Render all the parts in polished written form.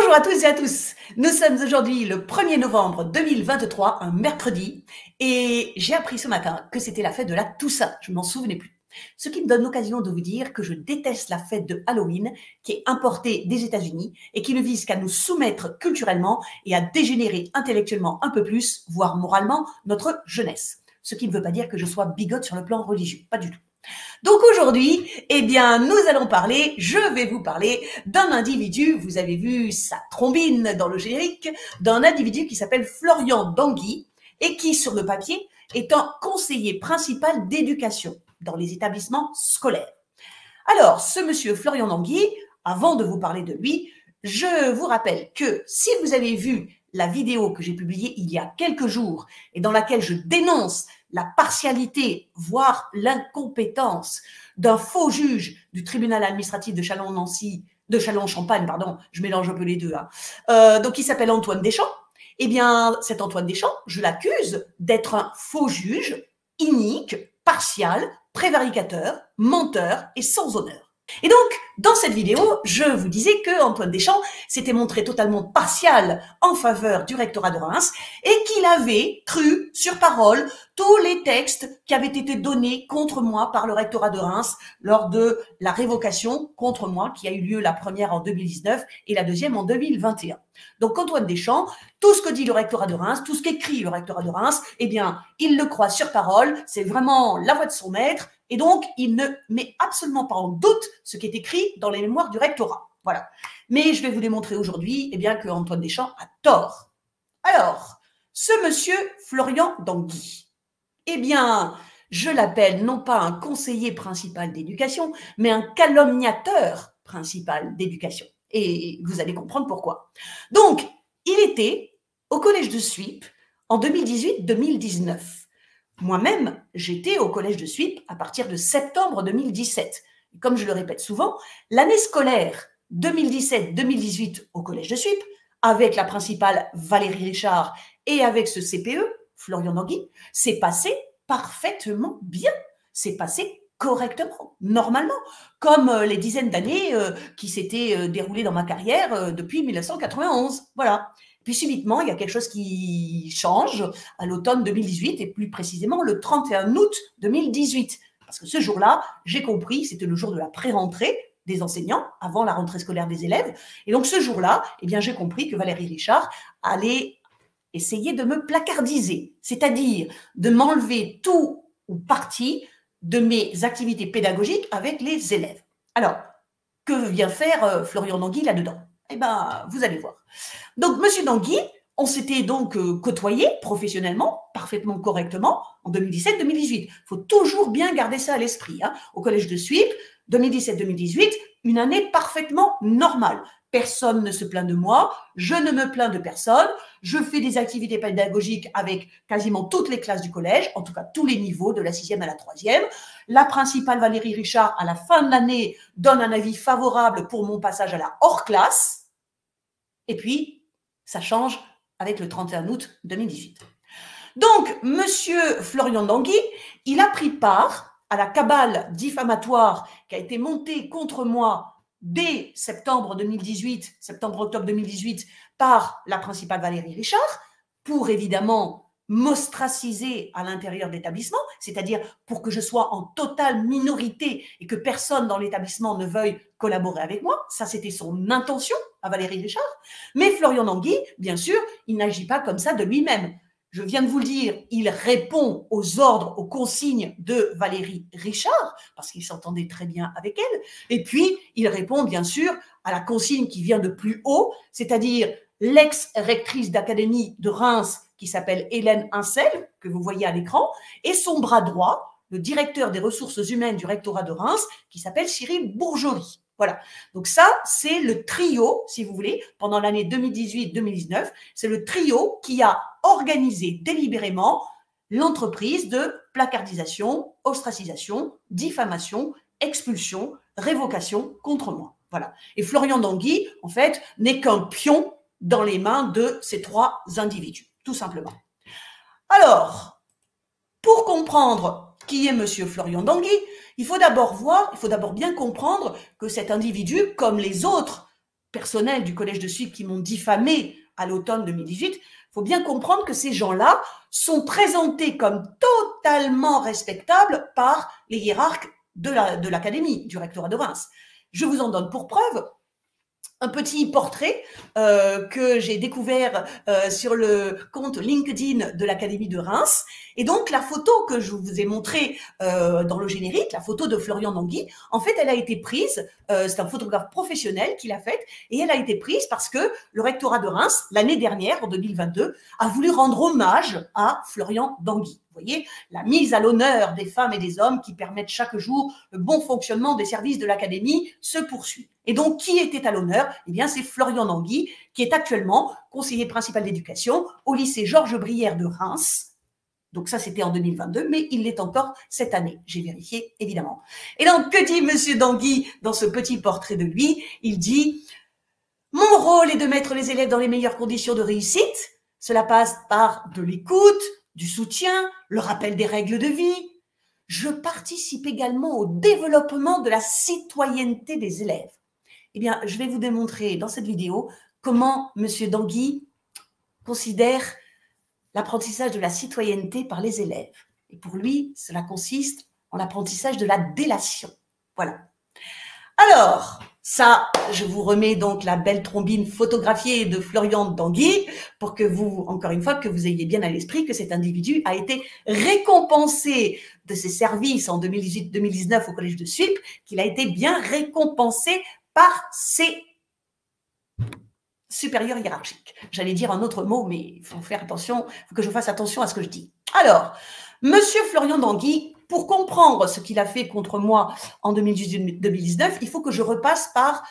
Bonjour à tous et à tous. Nous sommes aujourd'hui le 1er novembre 2023, un mercredi, et j'ai appris ce matin que c'était la fête de la Toussaint. Je ne m'en souvenais plus. Ce qui me donne l'occasion de vous dire que je déteste la fête de Halloween qui est importée des États-Unis et qui ne vise qu'à nous soumettre culturellement et à dégénérer intellectuellement un peu plus, voire moralement, notre jeunesse. Ce qui ne veut pas dire que je sois bigote sur le plan religieux, pas du tout. Donc aujourd'hui, eh bien, je vais vous parler d'un individu, vous avez vu sa trombine dans le générique, d'un individu qui s'appelle Florian Dangui et qui, sur le papier, est un conseiller principal d'éducation dans les établissements scolaires. Alors, ce monsieur Florian Dangui, avant de vous parler de lui, je vous rappelle que si vous avez vu la vidéo que j'ai publiée il y a quelques jours et dans laquelle je dénonce la partialité, voire l'incompétence d'un faux juge du tribunal administratif de Châlons-Champagne, je mélange un peu les deux, donc il s'appelle Antoine Deschamps. Eh bien, cet Antoine Deschamps, je l'accuse d'être un faux juge, inique, partial, prévaricateur, menteur et sans honneur. Et donc, dans cette vidéo, je vous disais que Antoine Deschamps s'était montré totalement partial en faveur du rectorat de Reims et qu'il avait cru sur parole tous les textes qui avaient été donnés contre moi par le rectorat de Reims lors de la révocation contre moi qui a eu lieu la première en 2019 et la deuxième en 2021. Donc Antoine Deschamps, tout ce que dit le rectorat de Reims, tout ce qu'écrit le rectorat de Reims, eh bien, il le croit sur parole, c'est vraiment la voix de son maître. Et donc, il ne met absolument pas en doute ce qui est écrit dans les mémoires du rectorat. Voilà. Mais je vais vous démontrer aujourd'hui, eh bien, que Antoine Deschamps a tort. Alors, ce monsieur Florian Dangui, eh bien, je l'appelle non pas un conseiller principal d'éducation, mais un calomniateur principal d'éducation. Et vous allez comprendre pourquoi. Donc, il était au collège de Suippes en 2018-2019. Moi-même, j'étais au collège de Suippes à partir de septembre 2017. Et comme je le répète souvent, l'année scolaire 2017-2018 au collège de Suippes, avec la principale Valérie Richard et avec ce CPE, Florian Dangui, s'est passé parfaitement bien. C'est passé correctement, normalement, comme les dizaines d'années qui s'étaient déroulées dans ma carrière depuis 1991. Voilà. Puis subitement, il y a quelque chose qui change à l'automne 2018 et plus précisément le 31 août 2018. Parce que ce jour-là, j'ai compris, c'était le jour de la pré-rentrée des enseignants, avant la rentrée scolaire des élèves. Et donc ce jour-là, eh bien, j'ai compris que Valérie Richard allait essayer de me placardiser, c'est-à-dire de m'enlever tout ou partie de mes activités pédagogiques avec les élèves. Alors, que vient faire Florian Dangui là-dedans? Eh bien, vous allez voir. Donc, monsieur Dangui, on s'était donc côtoyé professionnellement, parfaitement correctement, en 2017-2018. Il faut toujours bien garder ça à l'esprit. Au collège de Suippes, 2017-2018, une année parfaitement normale. Personne ne se plaint de moi, je ne me plains de personne, je fais des activités pédagogiques avec quasiment toutes les classes du collège, en tout cas tous les niveaux, de la 6e à la 3e. La principale Valérie Richard, à la fin de l'année, donne un avis favorable pour mon passage à la hors-classe. Et puis, ça change avec le 31 août 2018. Donc, monsieur Florian Dangui, il a pris part à la cabale diffamatoire qui a été montée contre moi dès septembre-octobre 2018, par la principale Valérie Richard, pour évidemment m'ostraciser à l'intérieur de l'établissement, c'est-à-dire pour que je sois en totale minorité et que personne dans l'établissement ne veuille collaborer avec moi. Ça, c'était son intention à Valérie Richard. Mais Florian Dangui, bien sûr, il n'agit pas comme ça de lui-même. Je viens de vous le dire, il répond aux ordres, aux consignes de Valérie Richard, parce qu'il s'entendait très bien avec elle. Et puis, il répond bien sûr à la consigne qui vient de plus haut, c'est-à-dire l'ex-rectrice d'académie de Reims, qui s'appelle Hélène Incel, que vous voyez à l'écran, et son bras droit, le directeur des ressources humaines du rectorat de Reims, qui s'appelle Cyril Bourgeois. Voilà. Donc ça, c'est le trio, si vous voulez, pendant l'année 2018-2019, c'est le trio qui a organisé délibérément l'entreprise de placardisation, ostracisation, diffamation, expulsion, révocation contre moi. Voilà. Et Florian Dangui, en fait, n'est qu'un pion dans les mains de ces trois individus, tout simplement. Alors, pour comprendre qui est monsieur Florian Dangui, il faut d'abord bien comprendre que cet individu, comme les autres personnels du Collège de Suippes qui m'ont diffamé à l'automne 2018, il faut bien comprendre que ces gens-là sont présentés comme totalement respectables par les hiérarques de l'académie, du rectorat de Reims. Je vous en donne pour preuve un petit portrait que j'ai découvert sur le compte LinkedIn de l'Académie de Reims. Et donc, la photo que je vous ai montrée dans le générique, la photo de Florian Danguy, en fait, elle a été prise, c'est un photographe professionnel qui l'a faite, et elle a été prise parce que le rectorat de Reims, l'année dernière, en 2022, a voulu rendre hommage à Florian Danguy. Vous voyez, la mise à l'honneur des femmes et des hommes qui permettent chaque jour le bon fonctionnement des services de l'Académie se poursuit. Et donc, qui était à l'honneur? Eh bien, c'est Florian Danguy, qui est actuellement conseiller principal d'éducation au lycée Georges Brière de Reims. Donc ça, c'était en 2022, mais il l'est encore cette année. J'ai vérifié, évidemment. Et donc, que dit Monsieur Danguy dans ce petit portrait de lui? Il dit « Mon rôle est de mettre les élèves dans les meilleures conditions de réussite. Cela passe par de l'écoute, du soutien, le rappel des règles de vie. Je participe également au développement de la citoyenneté des élèves. » Eh bien, je vais vous démontrer dans cette vidéo comment M. Danguy considère l'apprentissage de la citoyenneté par les élèves. Et pour lui, cela consiste en l'apprentissage de la délation. Voilà. Alors, ça, je vous remets donc la belle trombine photographiée de Florian Danguy pour que vous, encore une fois, que vous ayez bien à l'esprit que cet individu a été récompensé de ses services en 2018-2019 au Collège de Suippes, qu'il a été bien récompensé par ses supérieurs hiérarchiques. J'allais dire un autre mot, mais il faut faire attention, il faut que je fasse attention à ce que je dis. Alors, Monsieur Florian Danguy, pour comprendre ce qu'il a fait contre moi en 2018-2019, il faut que je repasse par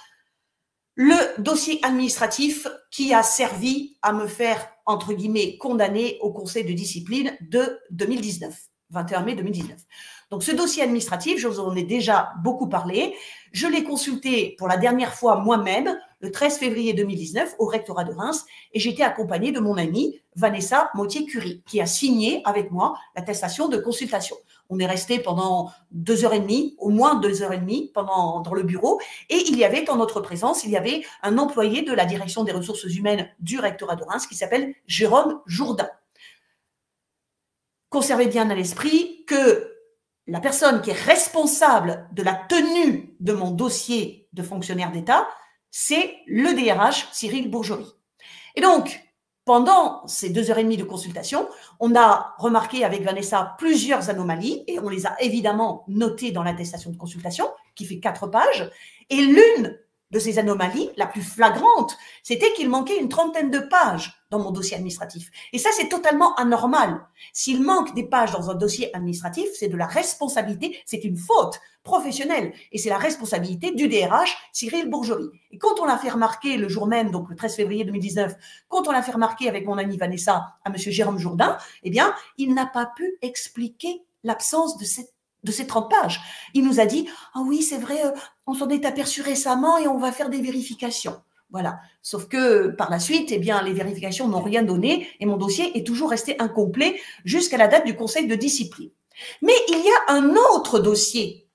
le dossier administratif qui a servi à me faire, entre guillemets, condamner au conseil de discipline de 2019, 21 mai 2019. Donc, ce dossier administratif, je vous en ai déjà beaucoup parlé. Je l'ai consulté pour la dernière fois moi-même le 13 février 2019 au rectorat de Reims et j'étais accompagnée de mon amie Vanessa Mottier-Curie qui a signé avec moi l'attestation de consultation. On est resté pendant 2h30, au moins 2h30 dans le bureau et il y avait en notre présence, il y avait un employé de la direction des ressources humaines du rectorat de Reims qui s'appelle Jérôme Jourdain. Conservez bien à l'esprit que la personne qui est responsable de la tenue de mon dossier de fonctionnaire d'État, c'est le DRH Cyril Bourgeois. Et donc, pendant ces 2h30 de consultation, on a remarqué avec Vanessa plusieurs anomalies et on les a évidemment notées dans l'attestation de consultation qui fait 4 pages. Et l'une de ces anomalies, la plus flagrante, c'était qu'il manquait une 30aine de pages dans mon dossier administratif. Et ça, c'est totalement anormal. S'il manque des pages dans un dossier administratif, c'est de la responsabilité, c'est une faute professionnelle. Et c'est la responsabilité du DRH, Cyril Bourgeois. Et quand on l'a fait remarquer le jour même, donc le 13 février 2019, quand on l'a fait remarquer avec mon amie Vanessa à monsieur Jérôme Jourdain, eh bien, il n'a pas pu expliquer l'absence de ces 30 pages. Il nous a dit « Ah oui, c'est vrai, on s'en est aperçu récemment et on va faire des vérifications. » Voilà. Sauf que par la suite, eh bien, les vérifications n'ont rien donné et mon dossier est toujours resté incomplet jusqu'à la date du conseil de discipline. Mais il y a un autre dossier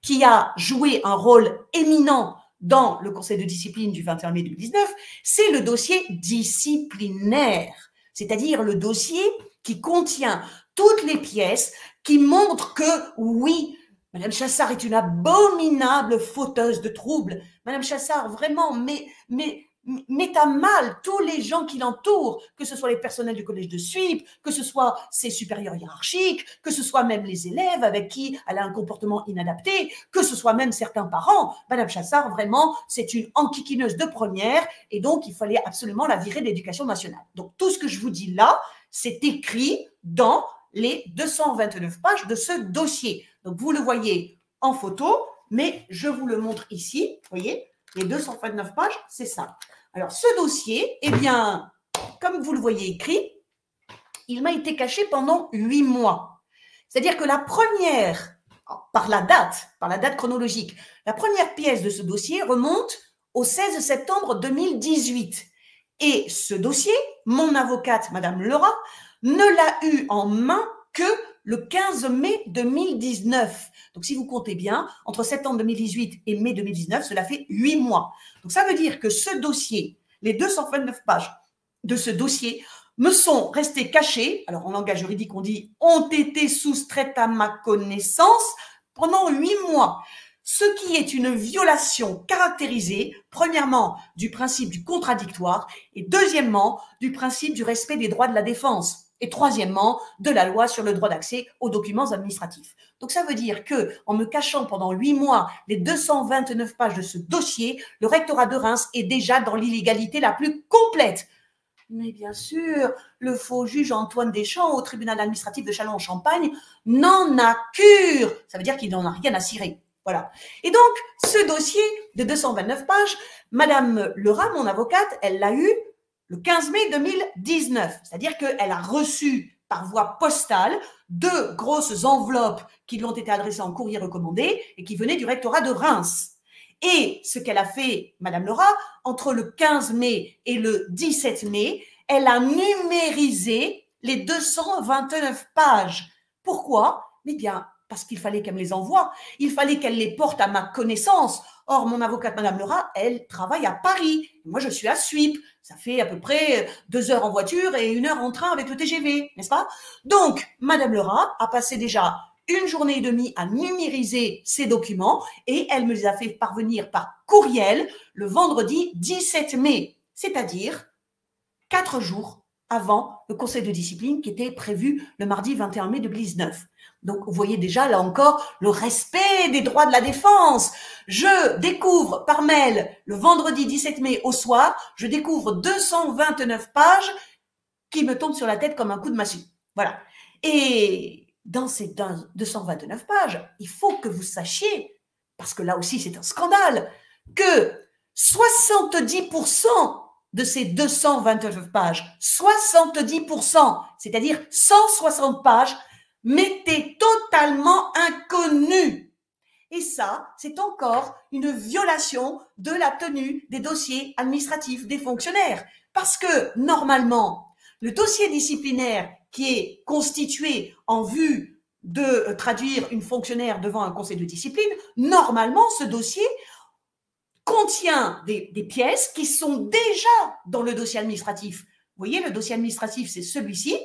qui a joué un rôle éminent dans le conseil de discipline du 21 mai 2019, c'est le dossier disciplinaire, c'est-à-dire le dossier qui contient toutes les pièces qui montrent que, oui, Madame Chassard est une abominable fauteuse de troubles. Madame Chassard, vraiment, met à mal tous les gens qui l'entourent, que ce soit les personnels du Collège de Suippes, que ce soit ses supérieurs hiérarchiques, que ce soit même les élèves avec qui elle a un comportement inadapté, que ce soit même certains parents. Madame Chassard, vraiment, c'est une enquiquineuse de première et donc il fallait absolument la virer de l'Éducation nationale. Donc tout ce que je vous dis là, c'est écrit dans les 229 pages de ce dossier. Donc, vous le voyez en photo, mais je vous le montre ici. Vous voyez, les 229 pages, c'est ça. Alors, ce dossier, eh bien, comme vous le voyez écrit, il m'a été caché pendant 8 mois. C'est-à-dire que la première, par la date chronologique, la première pièce de ce dossier remonte au 16 septembre 2018. Et ce dossier, mon avocate, Madame Laura, ne l'a eu en main que le 15 mai 2019. Donc, si vous comptez bien, entre septembre 2018 et mai 2019, cela fait 8 mois. Donc, ça veut dire que ce dossier, les 229 pages de ce dossier me sont restées cachées. Alors, en langage juridique, on dit « ont été soustraites à ma connaissance » pendant 8 mois. Ce qui est une violation caractérisée, premièrement, du principe du contradictoire et deuxièmement, du principe du respect des droits de la défense et troisièmement, de la loi sur le droit d'accès aux documents administratifs. Donc, ça veut dire que, en me cachant pendant 8 mois les 229 pages de ce dossier, le rectorat de Reims est déjà dans l'illégalité la plus complète. Mais bien sûr, le faux juge Antoine Deschamps au tribunal administratif de Châlons-en-Champagne n'en a cure. Ça veut dire qu'il n'en a rien à cirer. Voilà. Et donc, ce dossier de 229 pages, Madame Lerat, mon avocate, elle l'a eu le 15 mai 2019. C'est-à-dire qu'elle a reçu par voie postale 2 grosses enveloppes qui lui ont été adressées en courrier recommandé et qui venaient du rectorat de Reims. Et ce qu'elle a fait, Madame Lerat, entre le 15 mai et le 17 mai, elle a numérisé les 229 pages. Pourquoi? Eh bien, parce qu'il fallait qu'elle me les envoie, il fallait qu'elle les porte à ma connaissance. Or, mon avocate, Madame Lerat, elle travaille à Paris. Moi, je suis à Suippes. Ça fait à peu près 2 heures en voiture et 1 heure en train avec le TGV, n'est-ce pas? Donc, Madame Lerat a passé déjà 1 journée et demie à numériser ces documents et elle me les a fait parvenir par courriel le vendredi 17 mai, c'est-à-dire 4 jours avant le conseil de discipline qui était prévu le mardi 21 mai 2019. Donc, vous voyez déjà, là encore, le respect des droits de la défense. Je découvre par mail, le vendredi 17 mai au soir, je découvre 229 pages qui me tombent sur la tête comme un coup de massue. Voilà. Et dans ces 229 pages, il faut que vous sachiez, parce que là aussi c'est un scandale, que 70% de ces 229 pages, 70%, c'est-à-dire 160 pages, m'étaient totalement inconnues. Et ça, c'est encore une violation de la tenue des dossiers administratifs des fonctionnaires. Parce que, normalement, le dossier disciplinaire qui est constitué en vue de traduire une fonctionnaire devant un conseil de discipline, normalement, ce dossier contient des pièces qui sont déjà dans le dossier administratif. Vous voyez, le dossier administratif, c'est celui-ci.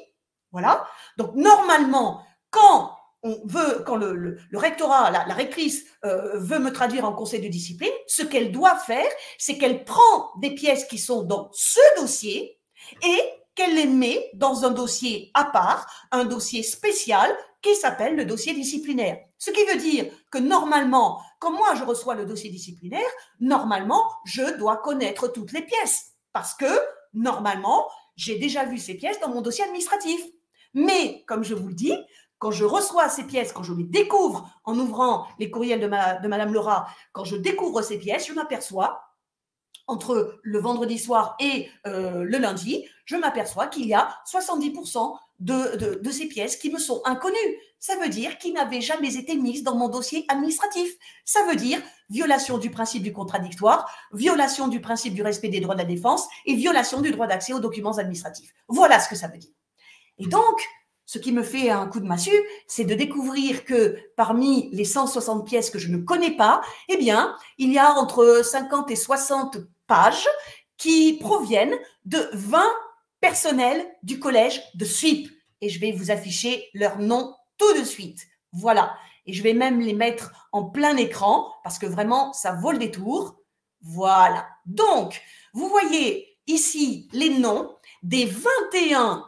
Voilà. Donc, normalement, quand le rectorat, la rectrice veut me traduire en conseil de discipline, ce qu'elle doit faire, c'est qu'elle prend des pièces qui sont dans ce dossier et qu'elle les met dans un dossier à part, un dossier spécial qui s'appelle le dossier disciplinaire. Ce qui veut dire que normalement, quand moi je reçois le dossier disciplinaire, normalement, je dois connaître toutes les pièces parce que normalement, j'ai déjà vu ces pièces dans mon dossier administratif. Mais, comme je vous le dis, quand je reçois ces pièces, quand je les découvre en ouvrant les courriels de Madame Lerat, quand je découvre ces pièces, je m'aperçois, entre le vendredi soir et le lundi, je m'aperçois qu'il y a 70% de ces pièces qui me sont inconnues. Ça veut dire qu'ils n'avaient jamais été mises dans mon dossier administratif. Ça veut dire violation du principe du contradictoire, violation du principe du respect des droits de la défense et violation du droit d'accès aux documents administratifs. Voilà ce que ça veut dire. Et donc, ce qui me fait un coup de massue, c'est de découvrir que parmi les 160 pièces que je ne connais pas, eh bien, il y a entre 50 et 60 pages qui proviennent de 20 personnels du collège de Suippes. Et je vais vous afficher leurs noms tout de suite. Voilà. Et je vais même les mettre en plein écran parce que vraiment, ça vaut le détour. Voilà. Donc, vous voyez ici les noms des 21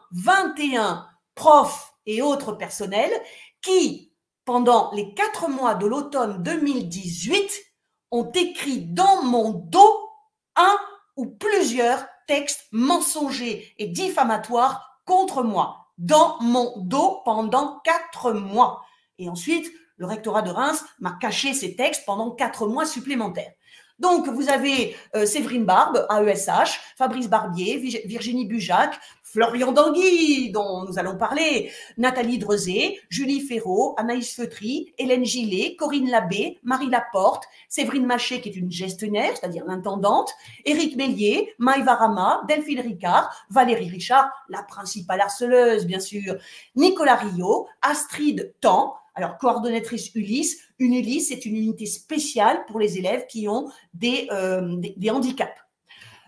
profs et autres personnels qui, pendant les 4 mois de l'automne 2018, ont écrit dans mon dos un ou plusieurs textes mensongers et diffamatoires contre moi, dans mon dos pendant 4 mois. Et ensuite, le rectorat de Reims m'a caché ces textes pendant 4 mois supplémentaires. Donc, vous avez Séverine Barbe, AESH, Fabrice Barbier, Virginie Bujac, Florian Danguy, dont nous allons parler, Nathalie Drezé, Julie Ferraud, Anaïs Feutry, Hélène Gillet, Corinne Labbé, Marie Laporte, Séverine Maché, qui est une gestionnaire, c'est-à-dire l'intendante, Éric Bélier, Maïva Rama, Delphine Ricard, Valérie Richard, la principale harceleuse, bien sûr, Nicolas Rio, Astrid Tan, alors coordonnatrice Ulysse. Une Ulysse, c'est une unité spéciale pour les élèves qui ont des handicaps.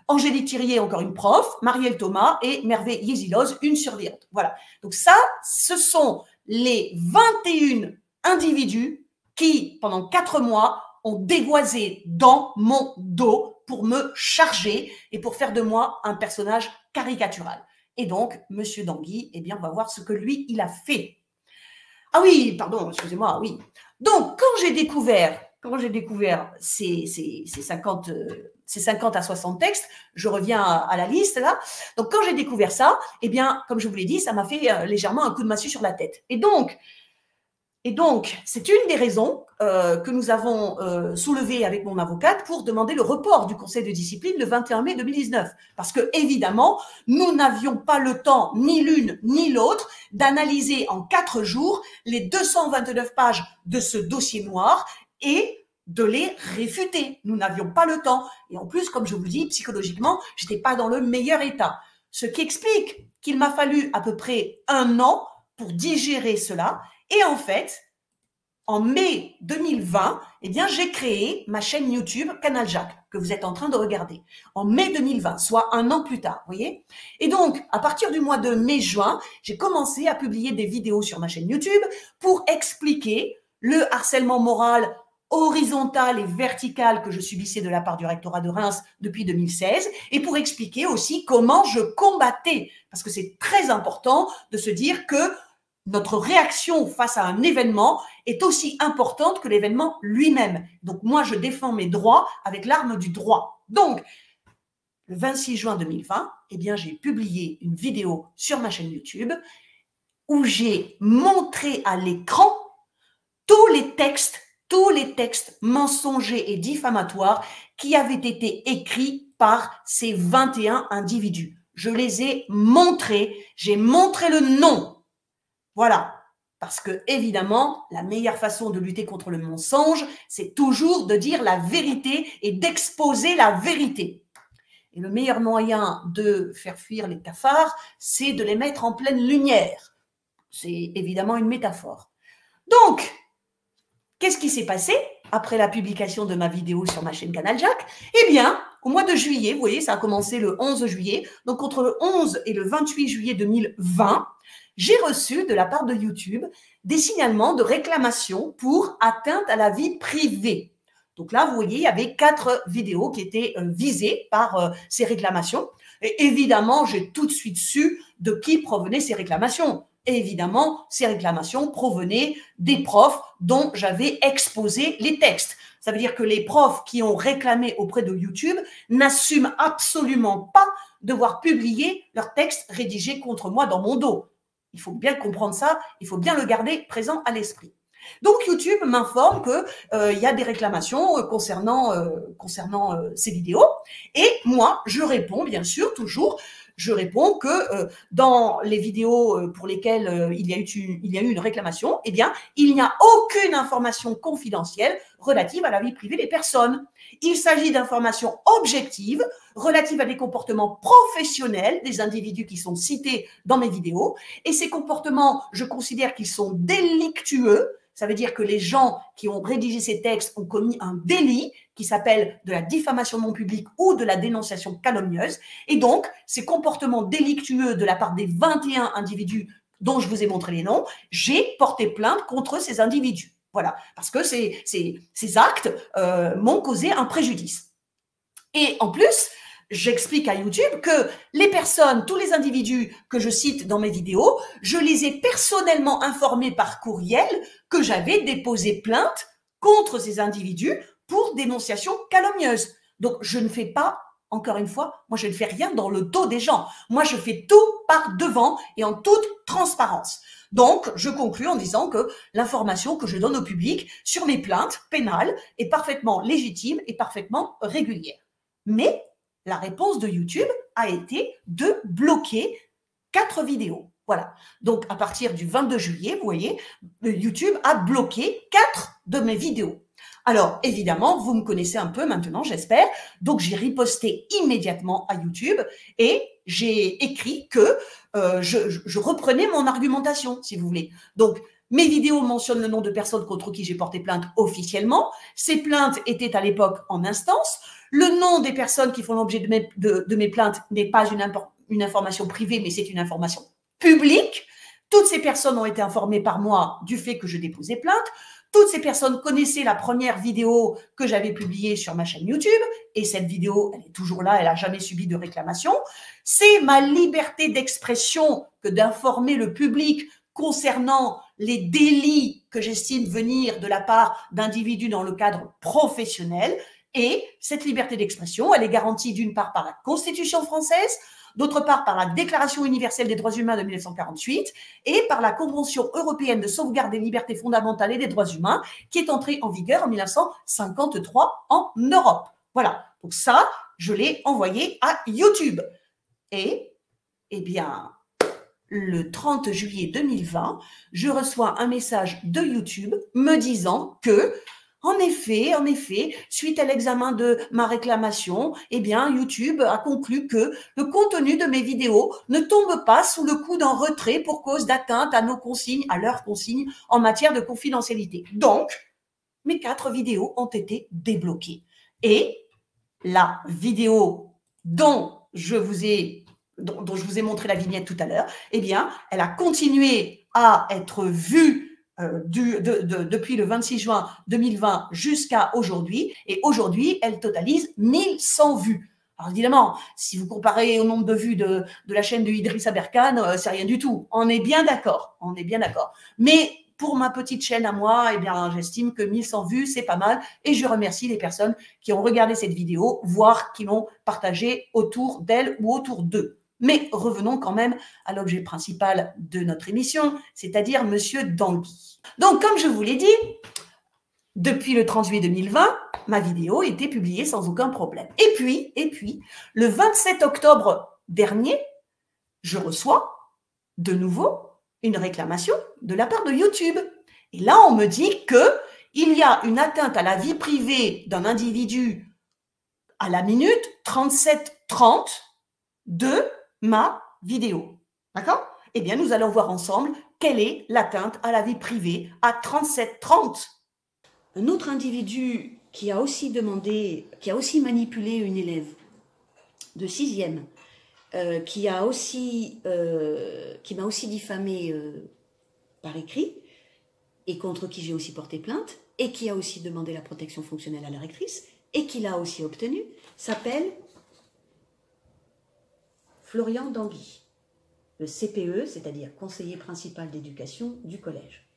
Angélique Thirier, encore une prof, Marielle Thomas et Merveille Yéziloz, une surveillante. Voilà. Donc ça, ce sont les 21 individus qui, pendant 4 mois, ont dégoisé dans mon dos pour me charger et pour faire de moi un personnage caricatural. Et donc, Monsieur Danguy, eh bien, on va voir ce que lui, il a fait. Ah oui, pardon, excusez-moi, oui. Donc, quand j'ai découvert ces 50 à 60 textes, je reviens à la liste là. Donc, quand j'ai découvert ça, eh bien, comme je vous l'ai dit, ça m'a fait légèrement un coup de massue sur la tête. Et donc, c'est une des raisons que nous avons soulevées avec mon avocate pour demander le report du conseil de discipline le 21 mai 2019. Parce que, évidemment, nous n'avions pas le temps, ni l'une ni l'autre, d'analyser en 4 jours les 229 pages de ce dossier noir et de les réfuter. Nous n'avions pas le temps. Et en plus, comme je vous le dis, psychologiquement, je n'étais pas dans le meilleur état. Ce qui explique qu'il m'a fallu à peu près 1 an pour digérer cela. Et en fait, en mai 2020, eh bien, j'ai créé ma chaîne YouTube Canal Jacques, que vous êtes en train de regarder. En mai 2020, soit 1 an plus tard, vous voyez. Et donc, à partir du mois de mai-juin, j'ai commencé à publier des vidéos sur ma chaîne YouTube pour expliquer le harcèlement moral horizontal et vertical que je subissais de la part du rectorat de Reims depuis 2016 et pour expliquer aussi comment je combattais. Parce que c'est très important de se dire que notre réaction face à un événement est aussi importante que l'événement lui-même. Donc, moi, je défends mes droits avec l'arme du droit. Donc, le 26 juin 2020, eh bien, j'ai publié une vidéo sur ma chaîne YouTube où j'ai montré à l'écran tous les textes mensongers et diffamatoires qui avaient été écrits par ces 21 individus. Je les ai montrés, j'ai montré le nom. Voilà, parce que évidemment, la meilleure façon de lutter contre le mensonge, c'est toujours de dire la vérité et d'exposer la vérité. Et le meilleur moyen de faire fuir les cafards, c'est de les mettre en pleine lumière. C'est évidemment une métaphore. Donc, qu'est-ce qui s'est passé après la publication de ma vidéo sur ma chaîne Canal Jacques? Eh bien, au mois de juillet, vous voyez, ça a commencé le 11 juillet, donc entre le 11 et le 28 juillet 2020, j'ai reçu de la part de YouTube des signalements de réclamation pour atteinte à la vie privée. Donc là, vous voyez, il y avait 4 vidéos qui étaient visées par ces réclamations. Et évidemment, j'ai tout de suite su de qui provenaient ces réclamations. Et évidemment, ces réclamations provenaient des profs dont j'avais exposé les textes. Ça veut dire que les profs qui ont réclamé auprès de YouTube n'assument absolument pas devoir publier leurs textes rédigés contre moi dans mon dos. Il faut bien comprendre ça, il faut bien le garder présent à l'esprit. Donc YouTube m'informe qu'il y a des réclamations concernant ces vidéos. Et moi, je réponds bien sûr toujours, je réponds que dans les vidéos pour lesquelles il y a eu une réclamation, eh bien, il n'y a aucune information confidentielle relative à la vie privée des personnes. Il s'agit d'informations objectives relatives à des comportements professionnels des individus qui sont cités dans mes vidéos. Et ces comportements, je considère qu'ils sont délictueux. Ça veut dire que les gens qui ont rédigé ces textes ont commis un délit qui s'appelle de la diffamation de nom public ou de la dénonciation calomnieuse. Et donc, ces comportements délictueux de la part des 21 individus dont je vous ai montré les noms, j'ai porté plainte contre ces individus. Voilà, parce que ces actes m'ont causé un préjudice. Et en plus, j'explique à YouTube que les personnes, tous les individus que je cite dans mes vidéos, je les ai personnellement informés par courriel que j'avais déposé plainte contre ces individus pour dénonciation calomnieuse. Donc, je ne fais pas, encore une fois, moi je ne fais rien dans le dos des gens. Moi, je fais tout par devant et en toute transparence. Donc, je conclus en disant que l'information que je donne au public sur mes plaintes pénales est parfaitement légitime et parfaitement régulière. Mais la réponse de YouTube a été de bloquer 4 vidéos. Voilà. Donc, à partir du 22 juillet, vous voyez, YouTube a bloqué 4 de mes vidéos. Alors, évidemment, vous me connaissez un peu maintenant, j'espère. Donc, j'ai riposté immédiatement à YouTube et j'ai écrit que je reprenais mon argumentation, si vous voulez. Donc, mes vidéos mentionnent le nom de personnes contre qui j'ai porté plainte officiellement. Ces plaintes étaient à l'époque en instance. Le nom des personnes qui font l'objet de mes plaintes n'est pas une information privée, mais c'est une information publique. Toutes ces personnes ont été informées par moi du fait que je déposais plainte. Toutes ces personnes connaissaient la première vidéo que j'avais publiée sur ma chaîne YouTube, et cette vidéo, elle est toujours là, elle n'a jamais subi de réclamation. C'est ma liberté d'expression que d'informer le public concernant les délits que j'estime venir de la part d'individus dans le cadre professionnel. Et cette liberté d'expression, elle est garantie d'une part par la Constitution française, d'autre part par la Déclaration universelle des droits humains de 1948 et par la Convention européenne de sauvegarde des libertés fondamentales et des droits humains qui est entrée en vigueur en 1953 en Europe. Voilà, donc ça, je l'ai envoyé à YouTube. Et, eh bien, le 30 juillet 2020, je reçois un message de YouTube me disant que en effet, suite à l'examen de ma réclamation, eh bien, YouTube a conclu que le contenu de mes vidéos ne tombe pas sous le coup d'un retrait pour cause d'atteinte à nos consignes, à leurs consignes en matière de confidentialité. Donc, mes 4 vidéos ont été débloquées. Et la vidéo dont je vous ai montré la vignette tout à l'heure, eh bien, elle a continué à être vue depuis le 26 juin 2020 jusqu'à aujourd'hui. Et aujourd'hui, elle totalise 1100 vues. Alors évidemment, si vous comparez au nombre de vues de la chaîne de Idrissa Berkane, c'est rien du tout. On est bien d'accord. On est bien d'accord. Mais pour ma petite chaîne à moi, eh bien, j'estime que 1100 vues, c'est pas mal. Et je remercie les personnes qui ont regardé cette vidéo, voire qui l'ont partagée autour d'elles ou autour d'eux. Mais revenons quand même à l'objet principal de notre émission, c'est-à-dire Monsieur Dangui. Donc, comme je vous l'ai dit, depuis le 30 juillet 2020, ma vidéo était publiée sans aucun problème. Et puis, le 27 octobre dernier, je reçois de nouveau une réclamation de la part de YouTube. Et là, on me dit qu'il y a une atteinte à la vie privée d'un individu à la minute 37:30 de ma vidéo. D'accord? Eh bien, nous allons voir ensemble quelle est l'atteinte à la vie privée à 37:30. Un autre individu qui a aussi manipulé une élève de 6e, qui m'a aussi diffamé par écrit et contre qui j'ai aussi porté plainte et qui a aussi demandé la protection fonctionnelle à la rectrice et qui l'a aussi obtenue, s'appelle Florian Dangui, le CPE, c'est-à-dire conseiller principal d'éducation du collège.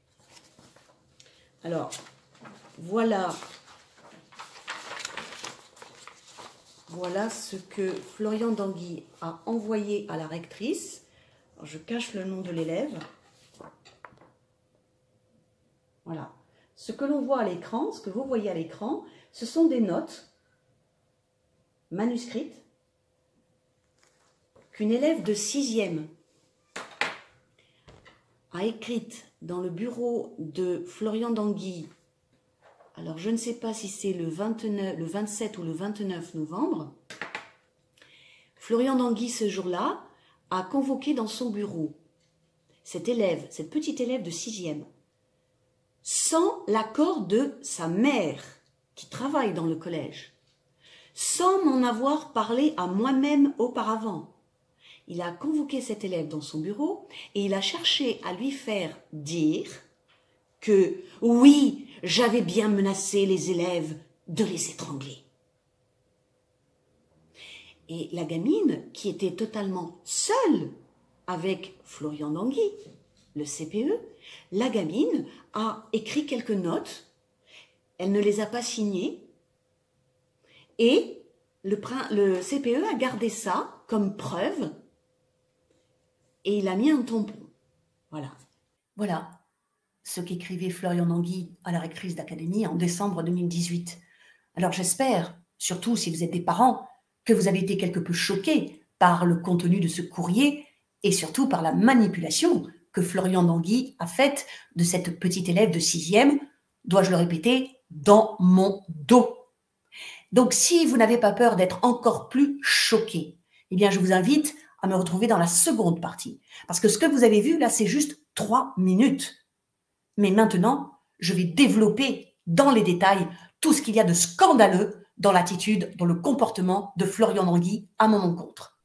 Alors, voilà ce que Florian Dangui a envoyé à la rectrice. Alors, je cache le nom de l'élève. Voilà. Ce que l'on voit à l'écran, ce que vous voyez à l'écran, ce sont des notes manuscrites qu'une élève de 6e a écrites dans le bureau de Florian Dangui. Alors, je ne sais pas si c'est le 27 ou le 29 novembre. Florian Dangui, ce jour-là, a convoqué dans son bureau cette petite élève de 6e, sans l'accord de sa mère, qui travaille dans le collège, sans m'en avoir parlé à moi-même auparavant. Il a convoqué cette élève dans son bureau et il a cherché à lui faire dire que oui, j'avais bien menacé les élèves de les étrangler. Et la gamine, qui était totalement seule avec Florian Dangui, le CPE, la gamine a écrit quelques notes, elle ne les a pas signées, et le CPE a gardé ça comme preuve, et il a mis un tampon. Voilà. Voilà ce qu'écrivait Florian Tanguy à la rectrice d'académie en décembre 2018. Alors j'espère, surtout si vous êtes des parents, que vous avez été quelque peu choqués par le contenu de ce courrier et surtout par la manipulation que Florian Tanguy a faite de cette petite élève de 6e, dois-je le répéter, dans mon dos. Donc si vous n'avez pas peur d'être encore plus choqués, eh bien je vous invite à me retrouver dans la seconde partie. Parce que ce que vous avez vu là, c'est juste 3 minutes. Mais maintenant, je vais développer dans les détails tout ce qu'il y a de scandaleux dans l'attitude, dans le comportement de Florian Tanguy à mon encontre.